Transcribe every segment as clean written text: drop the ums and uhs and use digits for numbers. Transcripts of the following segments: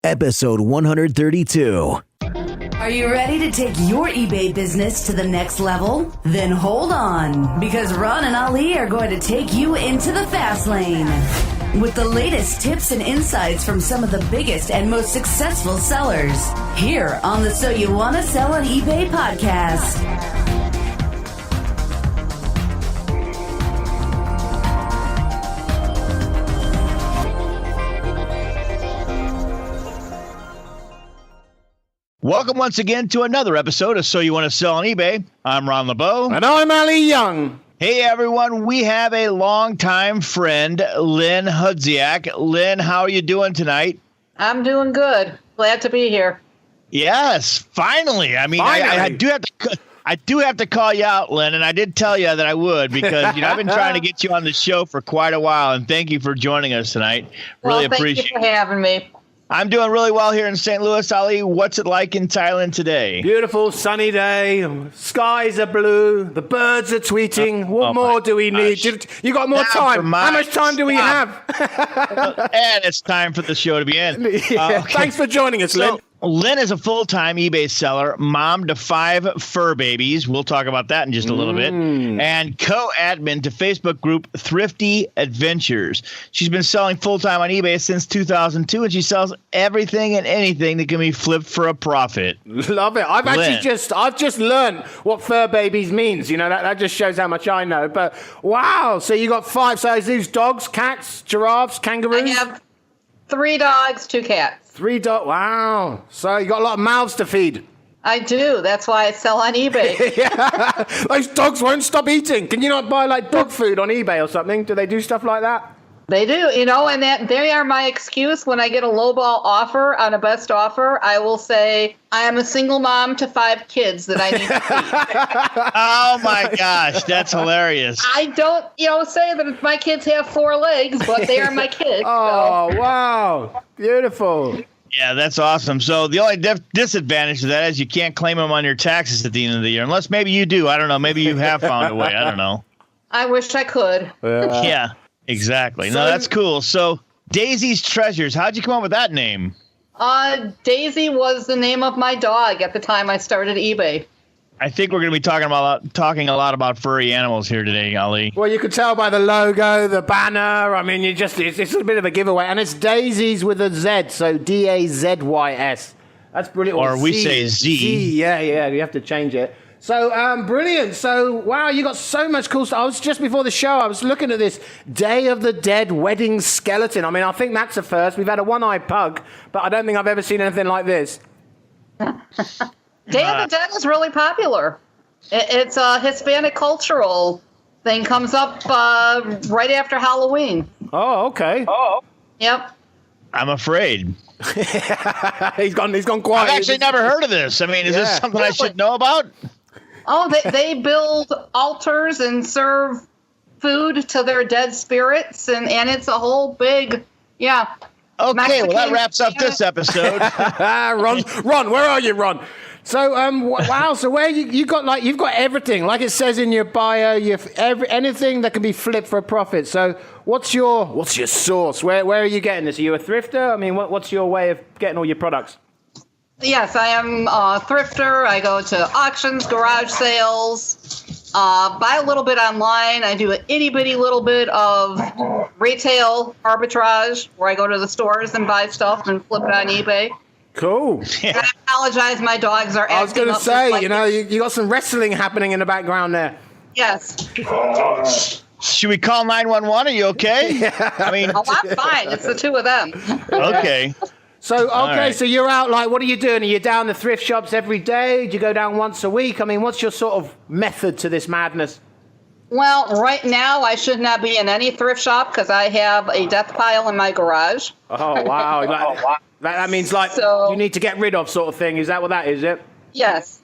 episode 132. Are you ready to take your eBay business to the next level? Then hold on, because Ron and Ali are going to take you into the fast lane with the latest tips and insights from some of the biggest and most successful sellers here on the So You Want to Sell on eBay podcast. Welcome once again to another episode of So You Want to Sell on eBay. I'm Ron LeBeau. And I'm Ali Young. Hey, everyone. We have a longtime friend, Lynn Hudziak. Lynn, how are you doing tonight? I'm doing good. Glad to be here. Yes, finally. I mean, I do have to call you out, Lynn, and I did tell you that I would because I've been trying to get you on the show for quite a while, and thank you for joining us tonight. Really appreciate it. Thank you for having me. I'm doing really well here in St. Louis. Ali, what's it like in Thailand today? Beautiful sunny day. Skies are blue. The birds are tweeting. What more do we need? You got more time. How much time do we have? And it's time for the show to begin. Okay. Thanks for joining us, Lynn. Lynn is a full-time eBay seller, mom to 5 fur babies. We'll talk about that in just a little bit. And co-admin to Facebook group Thrifty Adventures. She's been selling full-time on eBay since 2002, and she sells everything and anything that can be flipped for a profit. Love it. I've just learned what fur babies means. That just shows how much I know. But wow, so you got 5. So is these dogs, cats, giraffes, kangaroos? I have 3 dogs, 2 cats. 3 dogs. Wow. So you got a lot of mouths to feed. I do. That's why I sell on eBay. Yeah. Those dogs won't stop eating. Can you not buy dog food on eBay or something? Do they do stuff like that? They do, and they are my excuse when I get a lowball offer on a best offer. I will say I am a single mom to 5 kids that I need to feed. Oh my gosh, that's hilarious. I don't, say that my kids have 4 legs, but they are my kids. Oh, wow. Beautiful. Yeah, that's awesome. So the only disadvantage to that is you can't claim them on your taxes at the end of the year, unless maybe you do. I don't know. Maybe you have found a way. I don't know. I wish I could. Yeah. Exactly. No, that's cool. So Daisy's Treasures. How'd you come up with that name? Daisy was the name of my dog at the time I started eBay. I think we're going to be talking a lot about furry animals here today, Ali. Well, you could tell by the logo, the banner. I mean, it's a bit of a giveaway. And it's Daisies with a Z, so Dazys. That's brilliant. Or we say Z. Z. Yeah, you have to change it. So, brilliant. So, wow, you got so much cool stuff. Just before the show, I was looking at this Day of the Dead wedding skeleton. I mean, I think that's a first. We've had a one-eyed pug, but I don't think I've ever seen anything like this. Day of the Dead is really popular. It's a Hispanic cultural thing. Comes up right after Halloween. Oh, okay. Oh. Yep. I'm afraid. He's gone quiet. I've actually never heard of this. I mean, is this something I should know about? Oh, they build altars and serve food to their dead spirits, and it's a whole big, Okay, Mexican, well, that wraps up this episode. Ron, where are you, Ron? So, wow. So, where you've got everything, like it says in your bio. You've anything that can be flipped for a profit. So, what's your source? Where are you getting this? Are you a thrifter? I mean, what's your way of getting all your products? Yes, I am a thrifter. I go to auctions, garage sales, buy a little bit online. I do an itty-bitty little bit of retail arbitrage where I go to the stores and buy stuff and flip it on eBay. Cool. Yeah. I apologize, my dogs are acting up. I was going to say, you got some wrestling happening in the background there. Yes. Should we call 911? Are you okay? Yeah. I mean, I'm fine. It's the 2 of them. Okay. So, right. So you're out, what are you doing? Are you down the thrift shops every day? Do you go down once a week? I mean, what's your sort of method to this madness? Well, right now I should not be in any thrift shop because I have a death pile in my garage. Oh, wow. That means you need to get rid of sort of thing. Is that what that is, it? Yes.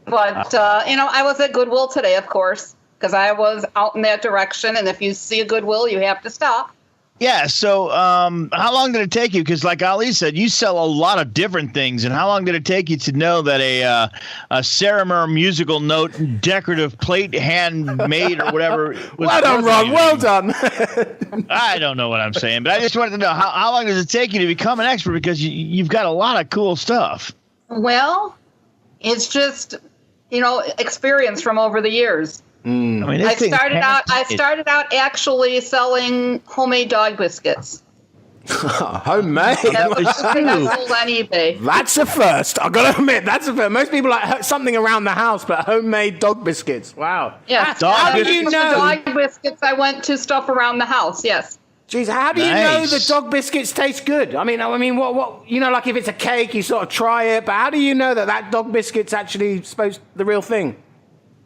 But, I was at Goodwill today, of course, because I was out in that direction. And if you see a Goodwill, you have to stop. Yeah. So, how long did it take you? Because, like Ali said, you sell a lot of different things. And how long did it take you to know that a Saramer musical note decorative plate handmade or whatever? Was Well done, Ron. Well done. I don't know what I'm saying, but I just wanted to know how long does it take you to become an expert? Because you've got a lot of cool stuff. Well, it's just, experience from over the years. I mean, I started out actually selling homemade dog biscuits. Homemade. That was something I sold on eBay. That's a first. I've got to admit, that's a first. Most people like something around the house, but homemade dog biscuits. Wow. Yes. How do you know? Dog biscuits, I went to stuff around the house. Yes. Jeez, how do you know the dog biscuits taste good? I mean, what? Like if it's a cake, you sort of try it, but how do you know that dog biscuit's actually the real thing?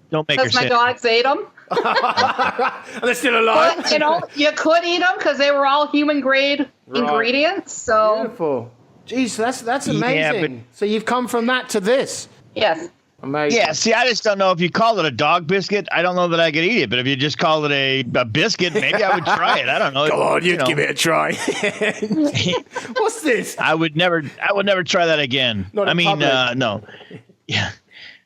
Don't make her Because my say dogs ate them. And they're still alive. But, you could eat them because they were all human grade ingredients. So beautiful. Jeez, that's amazing. Yeah, so you've come from that to this. yes. Amazing. Yeah, see, I just don't know if you called it a dog biscuit. I don't know that I could eat it, but if you just called it a biscuit, maybe I would try it. I don't know. Go on, you'd give it a try. What's this? I would never try that again. Not in public. No. Yeah.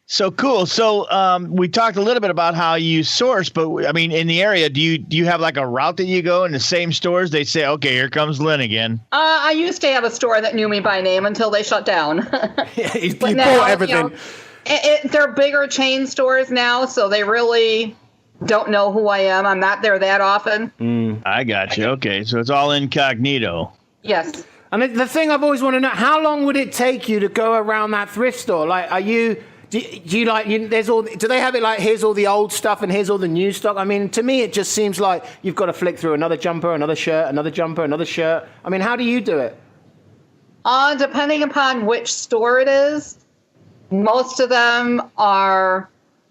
So cool. So we talked a little bit about how you source, but I mean, in the area, do you have like a route that you go in the same stores? They say, okay, here comes Lynn again. I used to have a store that knew me by name until they shut down. you bought everything. They're bigger chain stores now, so they really don't know who I am. I'm not there that often. I got you. Okay, so it's all incognito. Yes. And the thing I've always wanted to know, how long would it take you to go around that thrift store? Like, do you like, do they have it like, here's all the old stuff and here's all the new stock? I mean, to me, it just seems like you've got to flick through another jumper, another shirt, another jumper, another shirt. I mean, how do you do it? Depending upon which store it is, most of them are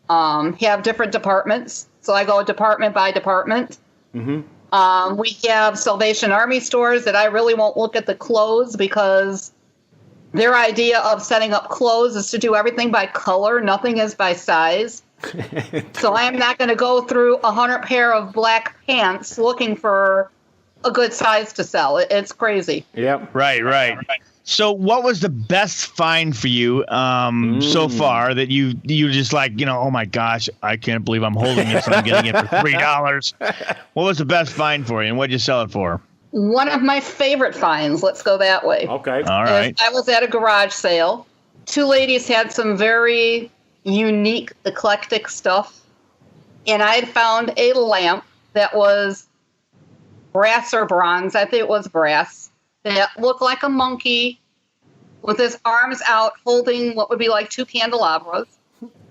have different departments. So I go department by department. Mm-hmm. We have Salvation Army stores that I really won't look at the clothes because their idea of setting up clothes is to do everything by color. Nothing is by size. So I am not going to go through 100 pair of black pants looking for a good size to sell. It's crazy. Yep. Right. So what was the best find for you so far that you just like, oh my gosh, I can't believe I'm holding this and I'm getting it for $3. What was the best find for you and what did you sell it for? One of my favorite finds, let's go that way. Okay. All right. I was at a garage sale. Two ladies had some very unique, eclectic stuff. And I had found a lamp that was brass or bronze. I think it was brass. That looked like a monkey with his arms out holding what would be like two candelabras,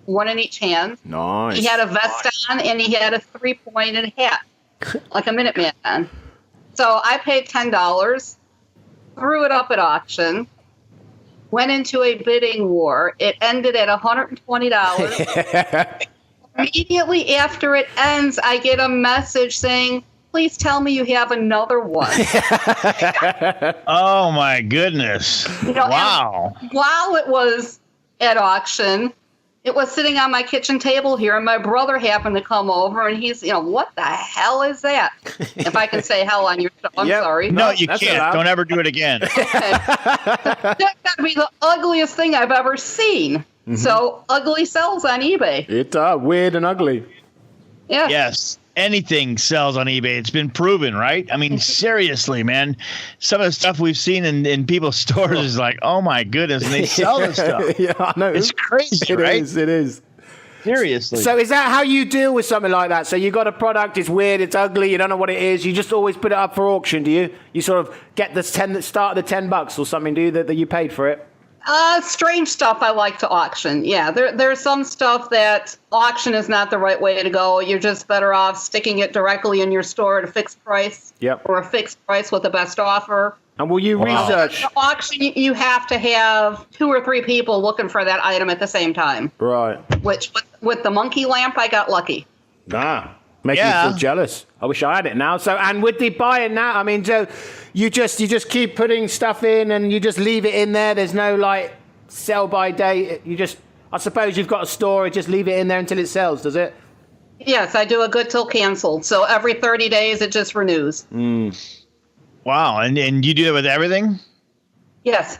one in each hand. Nice. He had a vest on and he had a 3-pointed hat, like a Minuteman. So I paid $10, threw it up at auction, went into a bidding war. It ended at $120. Immediately after it ends, I get a message saying, please tell me you have another one. Oh, my goodness. Wow. While it was at auction, it was sitting on my kitchen table here, and my brother happened to come over, and he's, what the hell is that? If I can say hell on your show, I'm sorry. No, you can't. Allowed. Don't ever do it again. Okay. That got to be the ugliest thing I've ever seen. Mm-hmm. So, ugly sells on eBay. It's weird and ugly. Yeah. Yes. Anything sells on eBay. It's been proven, right? I mean, seriously, man. Some of the stuff we've seen in people's stores is like, oh my goodness, and they sell this stuff. Yeah, I know. It's crazy, right? It is. Seriously. So is that how you deal with something like that? So you got a product, it's weird, it's ugly, you don't know what it is. You just always put it up for auction, do you? You sort of get the start at the $10 or something, do you, that you paid for it? Strange stuff I like to auction. Yeah, there's some stuff that auction is not the right way to go. You're just better off sticking it directly in your store at a fixed price. Yep. Or a fixed price with the best offer. And will you research? Auction, you have to have 2 or 3 people looking for that item at the same time. Right. Which, with the monkey lamp, I got lucky. Making me feel jealous. I wish I had it now. So, and with the buying now, I mean, so you just keep putting stuff in and you just leave it in there. There's no like sell by date. I suppose you've got a store. Just leave it in there until it sells, does it? Yes, I do a good till canceled. So every 30 days, it just renews. Wow. And you do it with everything? Yes.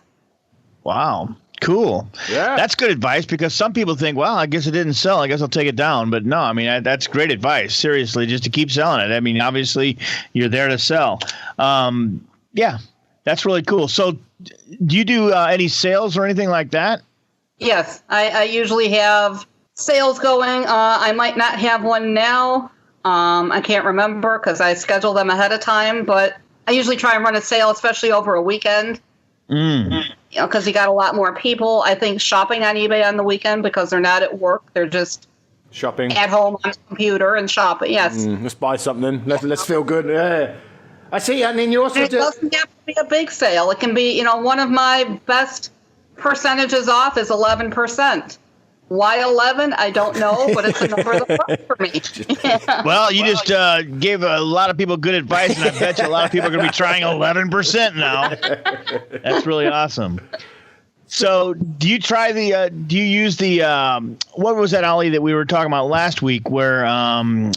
Wow. Cool. Yeah. That's good advice because some people think, well, I guess it didn't sell. I guess I'll take it down. But no, I mean, that's great advice. Seriously, just to keep selling it. I mean, obviously, you're there to sell. Yeah, that's really cool. So do you do any sales or anything like that? Yes. I usually have sales going. I might not have one now. I can't remember because I schedule them ahead of time. But I usually try and run a sale, especially over a weekend. Because you got a lot more people, I think, shopping on eBay on the weekend because they're not at work. They're just shopping at home on the computer and shopping. Yes. Let's buy something. Let's feel good. Yeah. I see. I mean, you also It doesn't have to be a big sale. It can be, one of my best percentages off is 11%. Why 11? I don't know, but it's a number that works for me. Well, you just gave a lot of people good advice, and I bet you a lot of people are going to be trying 11% now. That's really awesome. So do you use the, what was that, Ollie, that we were talking about last week where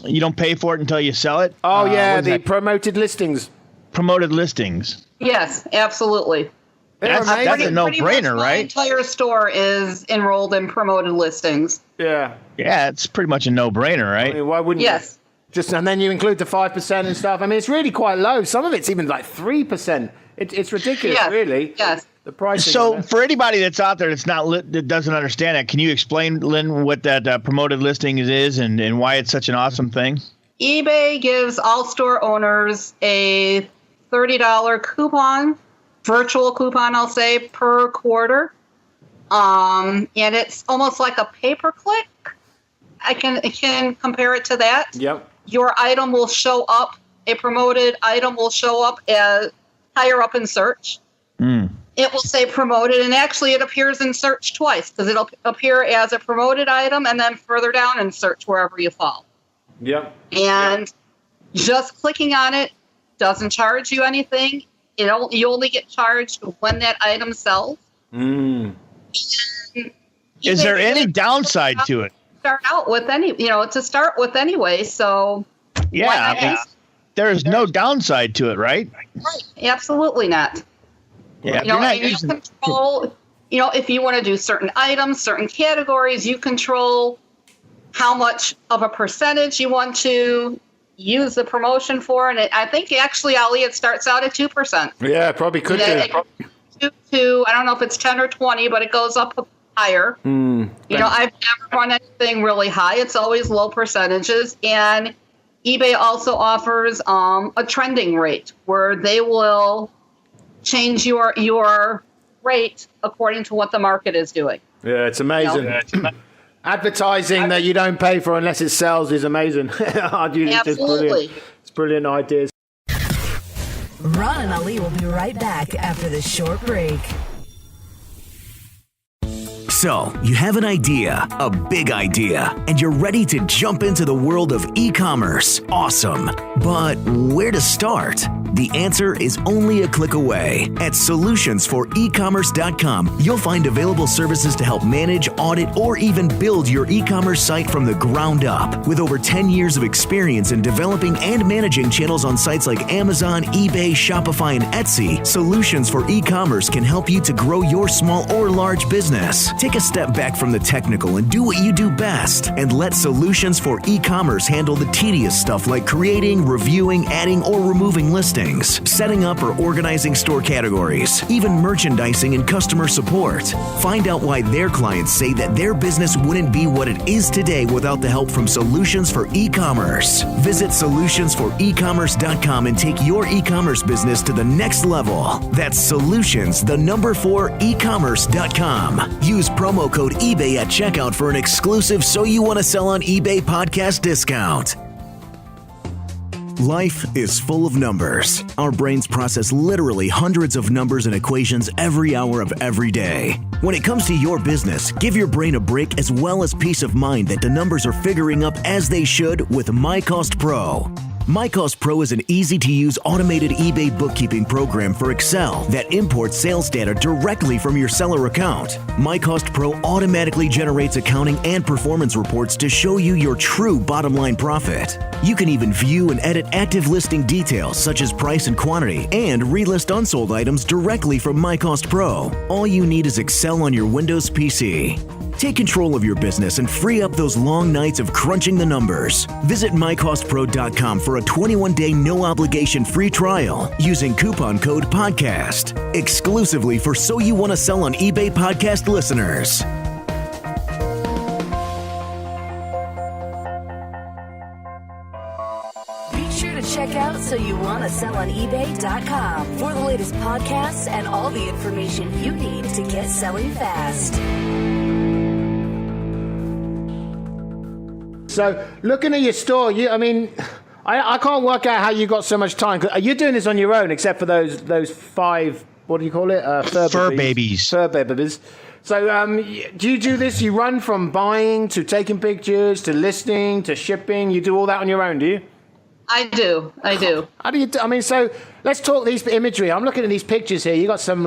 you don't pay for it until you sell it? Oh, yeah, the promoted listings. Promoted listings. Yes, absolutely. That's a no-brainer, right? My entire store is enrolled in promoted listings. Yeah. Yeah, it's pretty much a no-brainer, right? I mean, why wouldn't you? And then you include the 5% and stuff. I mean, it's really quite low. Some of it's even like 3%. It's ridiculous, really. Yes. The pricing. So for anybody that's out there that doesn't understand it, can you explain, Lynn, what that promoted listing is and why it's such an awesome thing? eBay gives all store owners a $30 coupon, virtual coupon, I'll say, per quarter. And it's almost like a pay-per-click. I can compare it to that. Yep. Your item will show up, a promoted item will show up as higher up in search. It will say promoted, and actually it appears in search twice because it'll appear as a promoted item and then further down in search wherever you fall. Yep. And just clicking on it doesn't charge you anything. You only get charged when that item sells. Is there any downside to it? Start with anyway. So yeah, there's no downside to it, right? Right. Absolutely not. Yeah, you control. If you want to do certain items, certain categories, you control how much of a percentage you want to use the promotion for. And I think actually, Ali, it starts out at 2%. Yeah, probably could do. I don't know if it's 10 or 20, but it goes up higher. I've never run anything really high. It's always low percentages. And eBay also offers a trending rate where they will change your rate according to what the market is doing. Yeah, it's amazing. Advertising that you don't pay for unless it sells is amazing. Absolutely. It's brilliant ideas. Ron and Ali will be right back after this short break. So, you have an idea, a big idea, and you're ready to jump into the world of e-commerce. Awesome. But where to start? The answer is only a click away. At solutionsforecommerce.com, you'll find available services to help manage, audit, or even build your e-commerce site from the ground up. With over 10 years of experience in developing and managing channels on sites like Amazon, eBay, Shopify, and Etsy, Solutions for E-commerce can help you to grow your small or large business. Take a step back from the technical and do what you do best, and let Solutions for E-commerce handle the tedious stuff like creating, reviewing, adding, or removing listings, setting up or organizing store categories, even merchandising and customer support. Find out why their clients say that their business wouldn't be what it is today without the help from Solutions for E-commerce. Visit solutionsforecommerce.com and take your e-commerce business to the next level. That's solutions, the number 4, ecommerce.com. Use promo code eBay at checkout for an exclusive So You Want to Sell on eBay podcast discount. Life is full of numbers. Our brains process literally hundreds of numbers and equations every hour of every day. When it comes to your business, give your brain a break as well as peace of mind that the numbers are figuring up as they should with MyCost Pro. MyCost Pro is an easy-to-use automated eBay bookkeeping program for Excel that imports sales data directly from your seller account. MyCost Pro automatically generates accounting and performance reports to show you your true bottom-line profit. You can even view and edit active listing details such as price and quantity and relist unsold items directly from MyCost Pro. All you need is Excel on your Windows PC. Take control of your business and free up those long nights of crunching the numbers. Visit mycostpro.com for a 21-day no-obligation free trial using coupon code PODCAST. Exclusively for So You Want to Sell on eBay podcast listeners. Be sure to check out SoYouWannaSellOnEBay.com for the latest podcasts and all the information you need to get selling fast. So, looking at your store, I can't work out how you got so much time. You're doing this on your own, except for those 5, what do you call it? Fur babies. Fur babies. So, do you do this? You run from buying to taking pictures to listing to shipping. You do all that on your own, do you? I do. How do you do? So let's talk these imagery. I'm looking at these pictures here. You got some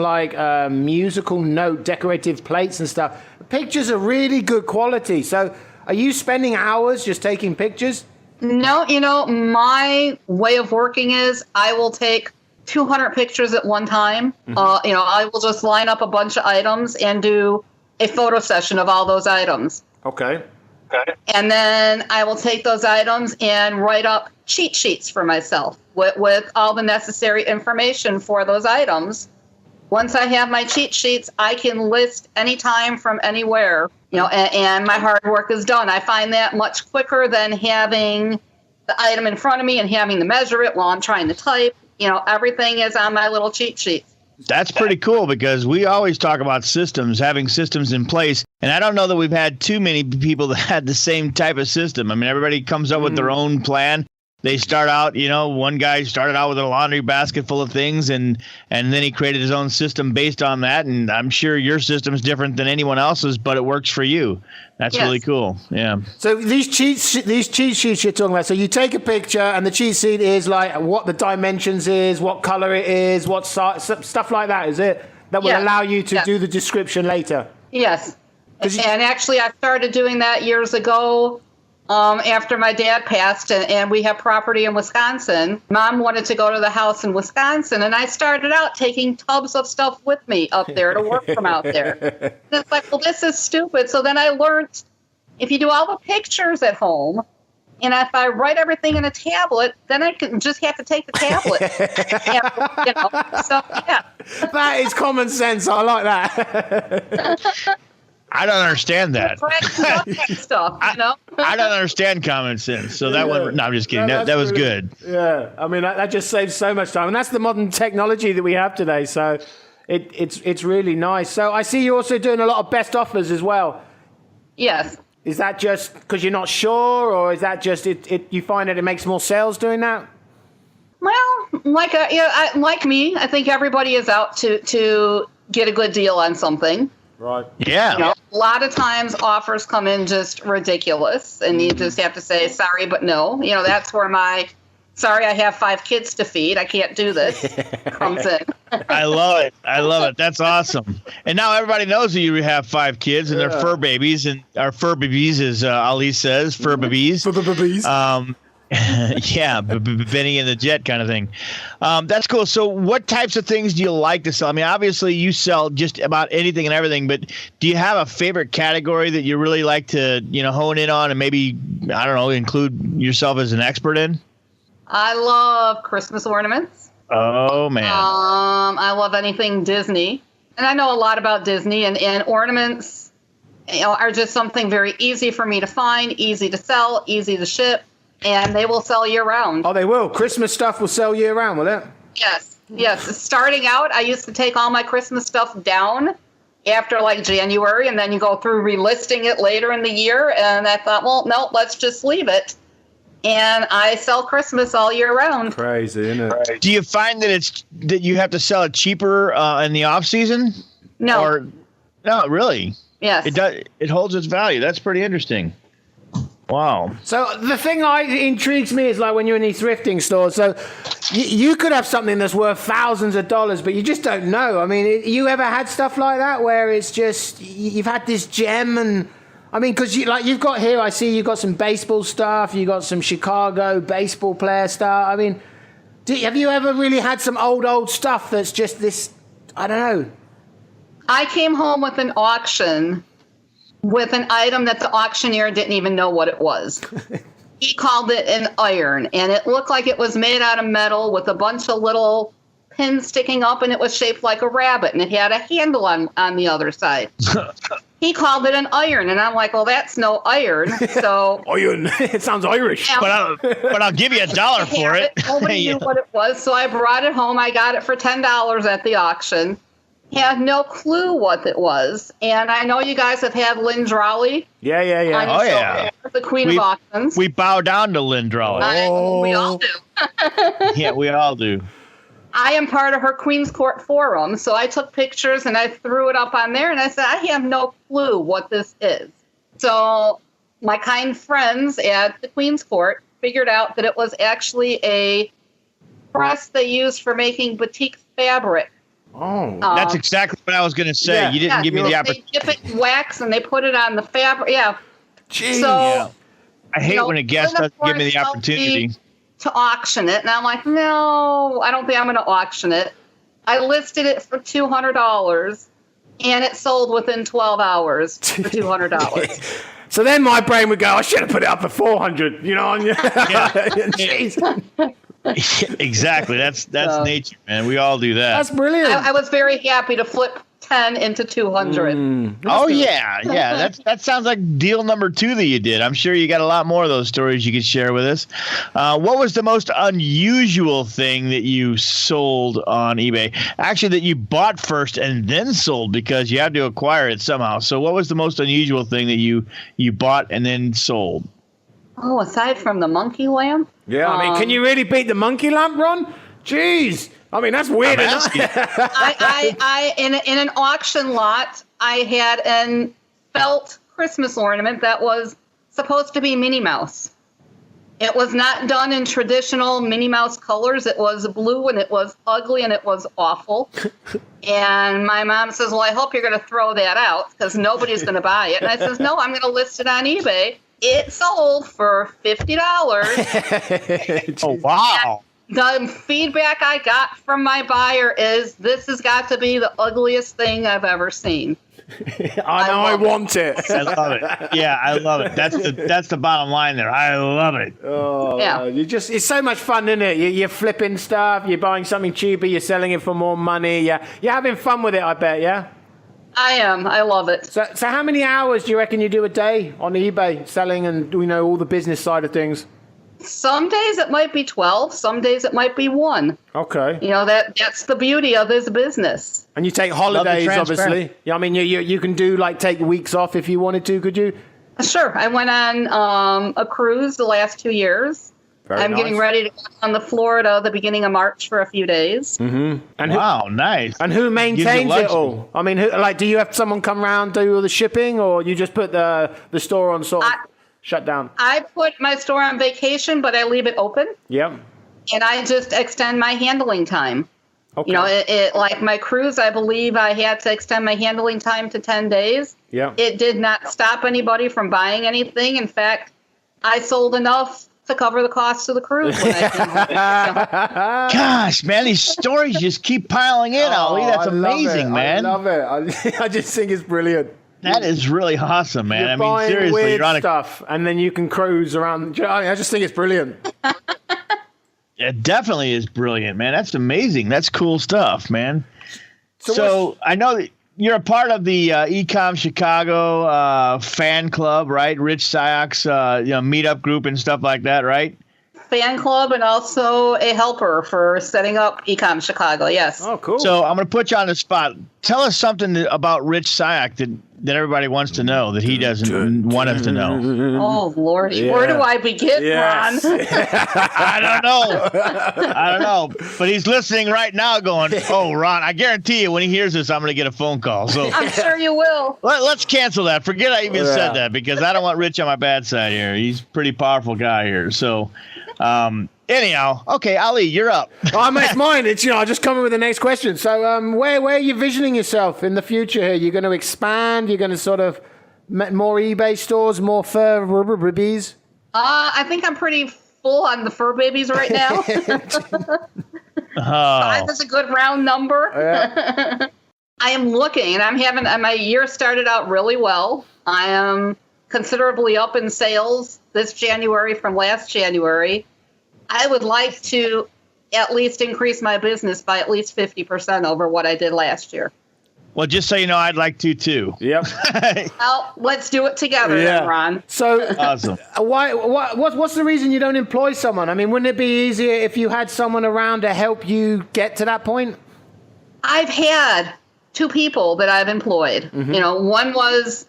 musical note decorative plates and stuff. The pictures are really good quality. So are you spending hours just taking pictures? No, my way of working is I will take 200 pictures at one time. Mm-hmm. I will just line up a bunch of items and do a photo session of all those items. Okay. And then I will take those items and write up cheat sheets for myself with all the necessary information for those items. Once I have my cheat sheets, I can list anytime from anywhere, and my hard work is done. I find that much quicker than having the item in front of me and having to measure it while I'm trying to type. Everything is on my little cheat sheet. That's pretty cool because we always talk about systems, having systems in place. And I don't know that we've had too many people that had the same type of system. I mean, everybody comes up with their own plan. They start out, one guy started out with a laundry basket full of things and then he created his own system based on that. And I'm sure your system is different than anyone else's, but it works for you. That's really cool. Yeah. So these cheat sheets you're talking about, so you take a picture and the cheat sheet is like what the dimensions is, what color it is, what size, stuff like that, is it? That will allow you to do the description later. Yes. And actually I started doing that years ago. After my dad passed, and we have property in Wisconsin. Mom wanted to go to the house in Wisconsin, and I started out taking tubs of stuff with me up there to work from out there. And it's like, well, this is stupid. So then I learned if you do all the pictures at home, and if I write everything in a tablet, then I can just have to take the tablet. So, yeah. That is common sense. I like that. I don't understand that. Stuff, I don't understand common sense. So that one, no, I'm just kidding. That was good. Yeah. I mean, that just saves so much time. And that's the modern technology that we have today. So it's really nice. So I see you're also doing a lot of best offers as well. Yes. Is that just because you're not sure, or is that just you find that it makes more sales doing that? Well, like me, I think everybody is out to get a good deal on something. Right. Yeah. A lot of times offers come in just ridiculous, and you just have to say, sorry, but no. That's where sorry, I have 5 kids to feed. I can't do this. Comes in. I love it. That's awesome. And now everybody knows that you have 5 kids and they're fur babies, and our fur babies, as Ali says, fur babies. Yeah, Benny and the Jet kind of thing. That's cool. So what types of things do you like to sell? I mean, obviously you sell just about anything and everything, but do you have a favorite category that you really like to, hone in on and maybe, I don't know, include yourself as an expert in? I love Christmas ornaments. Oh, man. I love anything Disney. And I know a lot about Disney, and ornaments, are just something very easy for me to find, easy to sell, easy to ship. And they will sell year round. Oh, they will. Christmas stuff will sell year round, will it? Yes. Starting out, I used to take all my Christmas stuff down after like January, and then you go through relisting it later in the year. And I thought, well, no, let's just leave it. And I sell Christmas all year round. Crazy, isn't it? Do you find that you have to sell it cheaper in the off season? No. No, really? Yes. It does. It holds its value. That's pretty interesting. Wow. So the thing intrigues me is like when you're in these thrifting stores. So you could have something that's worth thousands of dollars, but you just don't know. I mean, you ever had stuff like that where it's just you've had this gem and I mean, because you've got here, I see you've got some baseball stuff, you got some Chicago baseball player stuff. I mean, have you ever really had some old stuff that's just this? I don't know. I came home with an auction with an item that the auctioneer didn't even know what it was. He called it an iron, and it looked like it was made out of metal with a bunch of little pins sticking up, and it was shaped like a rabbit, and it had a handle on the other side. He called it an iron, and I'm like, well, that's no iron. So Iron. It sounds Irish. Yeah. But I'll give you $1 for it. Nobody knew what it was, so I brought it home. I got it for $10 at the auction. Had no clue what it was. And I know you guys have had Lynn Drawley. Yeah. Oh, yeah. The queen of auctions. We bow down to Lynn Drawley. We all do. Yeah, we all do. I am part of her Queen's Court forum, so I took pictures and I threw it up on there, and I said, I have no clue what this is. So my kind friends at the Queen's Court figured out that it was actually a press they used for making batik fabric. Oh, that's exactly what I was going to say. Yeah. You didn't give me the opportunity. They dip it in wax and they put it on the fabric. Yeah. Jeez. So, I hate when a guest doesn't give me the opportunity to auction it. And I'm like, no, I don't think I'm going to auction it. I listed it for $200 and it sold within 12 hours for $200. So then my brain would go, I should have put it up for 400, you know? Jeez. Exactly. That's nature, man. We all do that. That's brilliant. I was very happy to flip 10 into 200. Oh, yeah. That sounds like deal number 2 that you did. I'm sure you got a lot more of those stories you could share with us. What was the most unusual thing that you sold on eBay? Actually, that you bought first and then sold because you had to acquire it somehow. So what was the most unusual thing that you bought and then sold? Oh, aside from the monkey lamp? Yeah, I mean, can you really beat the monkey lamp, Ron? Jeez. I mean, that's weird enough. I in an auction lot, I had an felt Christmas ornament that was supposed to be Minnie Mouse. It was not done in traditional Minnie Mouse colors. It was blue and it was ugly and it was awful. And my mom says, well, I hope you're going to throw that out because nobody's going to buy it. And I says, no, I'm going to list it on eBay. It sold for $50. Oh, wow. The feedback I got from my buyer is this has got to be the ugliest thing I've ever seen. I know I want it. I love it. Yeah, I love it. That's the bottom line there. I love it. Oh, yeah. It's so much fun, isn't it? You're flipping stuff, you're buying something cheaper, you're selling it for more money. Yeah, you're having fun with it, I bet, yeah? I am. I love it. So how many hours do you reckon you do a day on eBay selling and all the business side of things? Some days it might be 12. Some days it might be 1. Okay. That's the beauty of this business. And you take holidays, obviously. Yeah, I mean, you can take weeks off if you wanted to, could you? Sure. I went on a cruise the last 2 years. I'm getting ready to go on the Florida the beginning of March for a few days. Mm-hmm. And nice. And who maintains it all? I mean, do you have someone come around do all the shipping, or you just put the store on sort of shut down? I put my store on vacation, but I leave it open. Yep. And I just extend my handling time. Okay. It like my cruise, I believe I had to extend my handling time to 10 days. Yeah. It did not stop anybody from buying anything. In fact, I sold enough to cover the cost of the cruise when I came home. Gosh, man, these stories just keep piling in, Ollie. That's amazing, man. I love it. I just think it's brilliant. That is really awesome, man. You're buying seriously, weird you're on stuff, and then you can cruise around. I just think it's brilliant. It definitely is brilliant, man. That's amazing. That's cool stuff, man. So I know that you're a part of the Ecom Chicago fan club, right? Rich Syak's meetup group and stuff like that, right? Fan club and also a helper for setting up Ecom Chicago, yes. Oh, cool. So I'm going to put you on the spot. Tell us something about Rich Syak that everybody wants to know that he doesn't want us to know? Oh, Lordy. Yeah. Where do I begin, Yes. Ron? I don't know. But he's listening right now going, oh, Ron, I guarantee you when he hears this, I'm going to get a phone call. So I'm sure you will. let's cancel that. Forget I even said that because I don't want Rich on my bad side here. He's a pretty powerful guy here. So anyhow, okay, Ali, you're up. Oh, mate, it's mine. It's, I just come in with the next question. So, where are you visioning yourself in the future here? You're going to expand? You're going to sort of more eBay stores, more fur babies? I think I'm pretty full on the fur babies right now. 5 is a good round number. Yeah. I am looking, and my year started out really well. I am considerably up in sales this January from last January. I would like to at least increase my business by at least 50% over what I did last year. Well, just so you know, I'd like to too. Yep. Well, let's do it together, then, Ron. So, Awesome. What's the reason you don't employ someone? I mean, wouldn't it be easier if you had someone around to help you get to that point? I've had 2 people that I've employed. Mm-hmm. One was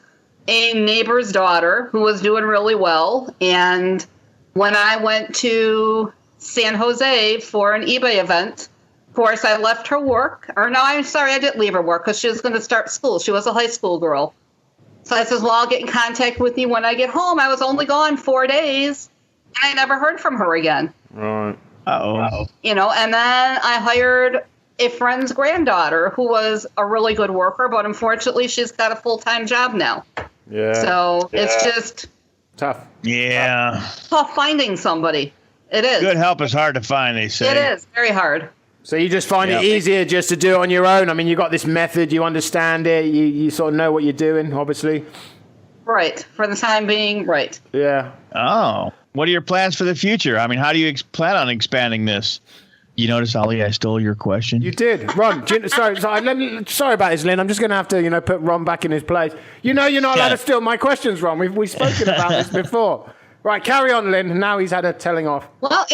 a neighbor's daughter who was doing really well, and when I went to San Jose for an eBay event, of course, I left her work. Or no, I'm sorry, I didn't leave her work because she was going to start school. She was a high school girl. So I says, well, I'll get in contact with you when I get home. I was only gone 4 days, and I never heard from her again. Right. Uh-oh. And then I hired a friend's granddaughter who was a really good worker, but unfortunately, she's got a full-time job now. Yeah. So it's just Tough. Yeah. tough finding somebody. It is. Good help is hard to find, they say. It is very hard. So you just find it easier just to do it on your own? I mean, you got this method, you understand it, you sort of know what you're doing, obviously. Right. For the time being, right. Yeah. Oh. What are your plans for the future? I mean, how do you plan on expanding this? You notice, Ali, I stole your question? You did. Ron, sorry about this, Lynn. I'm just going to have to, put Ron back in his place. You're not allowed to steal my questions, Ron. We've spoken about this before. Right, carry on, Lynn. Now he's had a telling off. Well,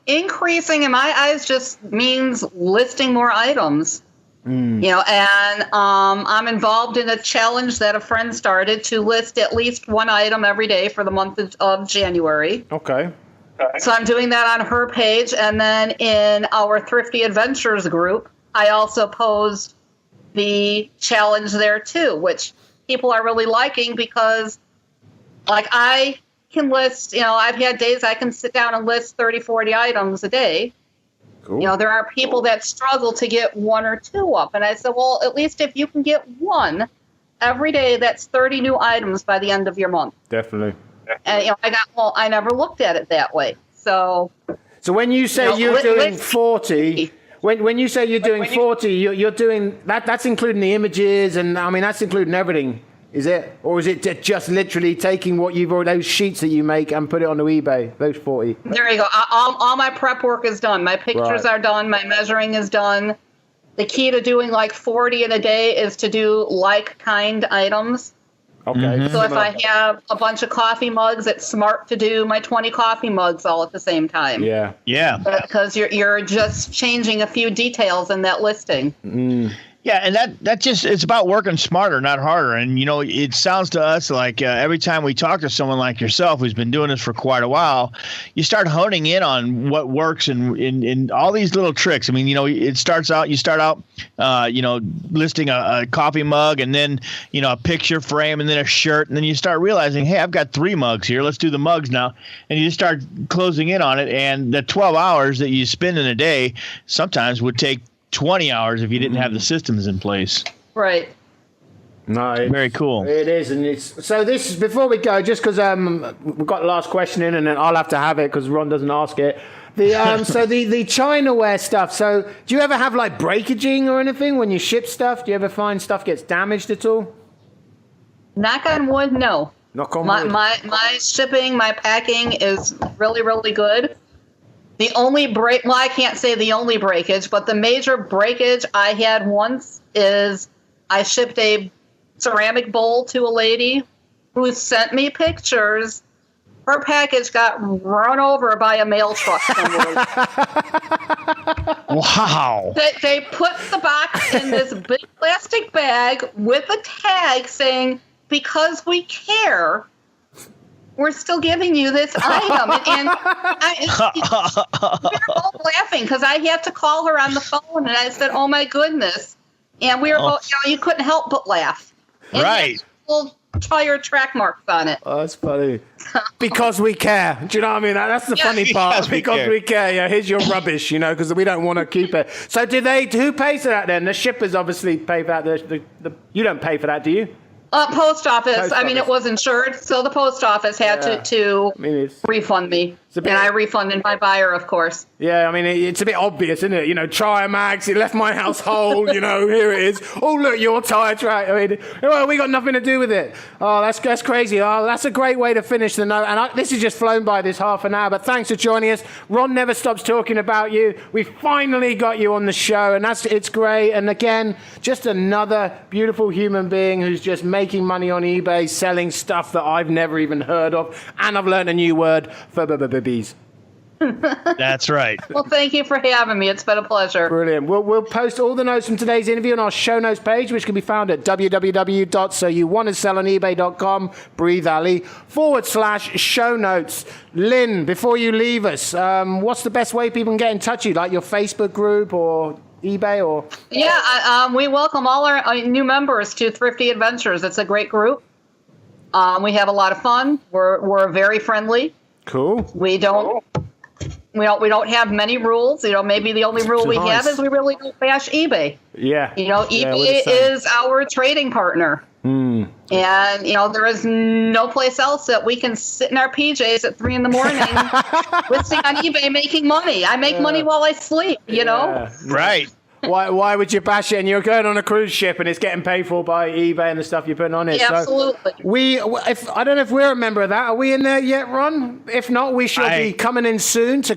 increasing in my eyes just means listing more items. And I'm involved in a challenge that a friend started to list at least one item every day for the month of January. Okay. So I'm doing that on her page. And then in our Thrifty Adventures group, I also posed the challenge there too, which people are really liking because I can list, I've had days I can sit down and list 30, 40 items a day. Cool. There are people that struggle to get 1 or 2 up. And I said, well, at least if you can get 1 every day, that's 30 new items by the end of your month. Definitely. And I never looked at it that way. So when you say you're doing 40, when you say you're doing 40, you're doing that's including the images, and I mean that's including everything, is it? Or is it just literally taking what you've already, those sheets that you make and put it onto eBay, those 40? there you go. All my prep work is done. My pictures are done. My measuring is done. The key to doing 40 in a day is to do kind items. Okay. Mm-hmm. So if I have a bunch of coffee mugs, it's smart to do my 20 coffee mugs all at the same time. Yeah. Yeah. Because you're just changing a few details in that listing. Yeah, and that just, it's about working smarter, not harder. And, it sounds to us like every time we talk to someone like yourself who's been doing this for quite a while, you start honing in on what works in all these little tricks. I mean, you start out listing a coffee mug and then, a picture frame and then a shirt. And then you start realizing, hey, I've got 3 mugs here. Let's do the mugs now. And you just start closing in on it. And the 12 hours that you spend in a day sometimes would take 20 hours if you didn't have the systems in place. Right. No, Very cool. It is, and it's so. This before we go, just because we've got the last question in, and then I'll have to have it because Ron doesn't ask it. So the Chinaware stuff. So do you ever have breakaging or anything when you ship stuff? Do you ever find stuff gets damaged at all? Knock on wood, no. Knock on wood. My shipping, my packing is really, really good. The only I can't say the only breakage, but the major breakage I had once is I shipped a ceramic bowl to a lady who sent me pictures. Her package got run over by a mail truck somewhere. Wow. They put the box in this big plastic bag with a tag saying, because we care, we're still giving you this item. And we were both laughing because I had to call her on the phone, and I said, oh, my goodness. And we were both, you couldn't help but laugh. And Right. little tire track marks on it. Oh, that's funny. Because we care. Do you know what I mean? That's the funny part. Because we care. Yeah, here's your rubbish, because we don't want to keep it. So who pays for that then? The shippers obviously pay for that. You don't pay for that, do you? Post office. I mean, it was insured, so the post office had to refund me. And I refunded my buyer, of course. Yeah, I mean, it's a bit obvious, isn't it? Tire mags, it left my household, here it is. Oh, look, your tire track. I mean, well, we got nothing to do with it. Oh, that's crazy. Oh, that's a great way to finish the note. And this has just flown by this half an hour, but thanks for joining us. Ron never stops talking about you. We finally got you on the show, and it's great. And again, just another beautiful human being who's just making money on eBay, selling stuff that I've never even heard of. And I've learned a new word for bees. That's right. Well, thank you for having me. It's been a pleasure. Brilliant. We'll post all the notes from today's interview on our show notes page, which can be found at www.soyouwantasellonebay.com, Breathe Alley, /show notes. Lynn, before you leave us, what's the best way people can get in touch with you? Like your Facebook group or eBay or? Yeah, we welcome all our new members to Thrifty Adventures. It's a great group. We have a lot of fun. We're very friendly. Cool. We don't have many rules. Maybe the only rule we have is we really don't bash eBay. Yeah. eBay is our trading partner. And, there is no place else that we can sit in our PJs at 3 a.m. listing on eBay making money. I make money while I sleep, Right. Why would you bash it? And you're going on a cruise ship and it's getting paid for by eBay and the stuff you're putting on it. Yeah, absolutely. I don't know if we're a member of that. Are we in there yet, Ron? If not, we should be coming in soon to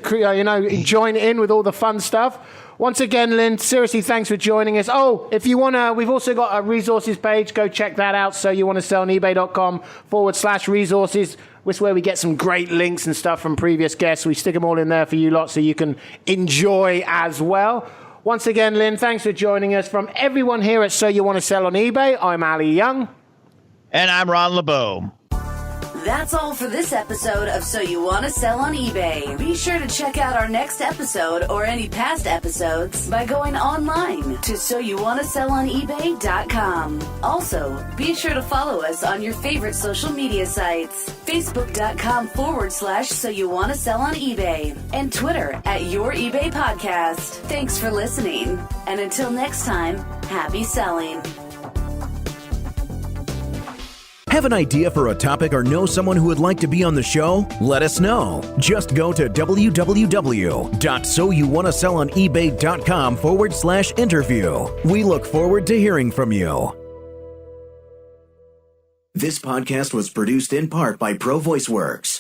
join in with all the fun stuff. Once again, Lynn, seriously, thanks for joining us. Oh, if you want to, we've also got a resources page. Go check that out. So you want to sell on ebay.com /resources. Which is where we get some great links and stuff from previous guests. We stick them all in there for you lot so you can enjoy as well. Once again, Lynn, thanks for joining us. From everyone here at So You Want to Sell on eBay, I'm Ali Young. And I'm Ron LeBeau. That's all for this episode of So You Want to Sell on eBay. Be sure to check out our next episode or any past episodes by going online to soyouwantasellonebay.com. Also, be sure to follow us on your favorite social media sites, facebook.com /So You Want to Sell on eBay, and Twitter at Your eBay Podcast. Thanks for listening. And until next time, happy selling. Have an idea for a topic or know someone who would like to be on the show? Let us know. Just go to www.soyouwantasellonebay.com /interview. We look forward to hearing from you. This podcast was produced in part by Pro Voice Works.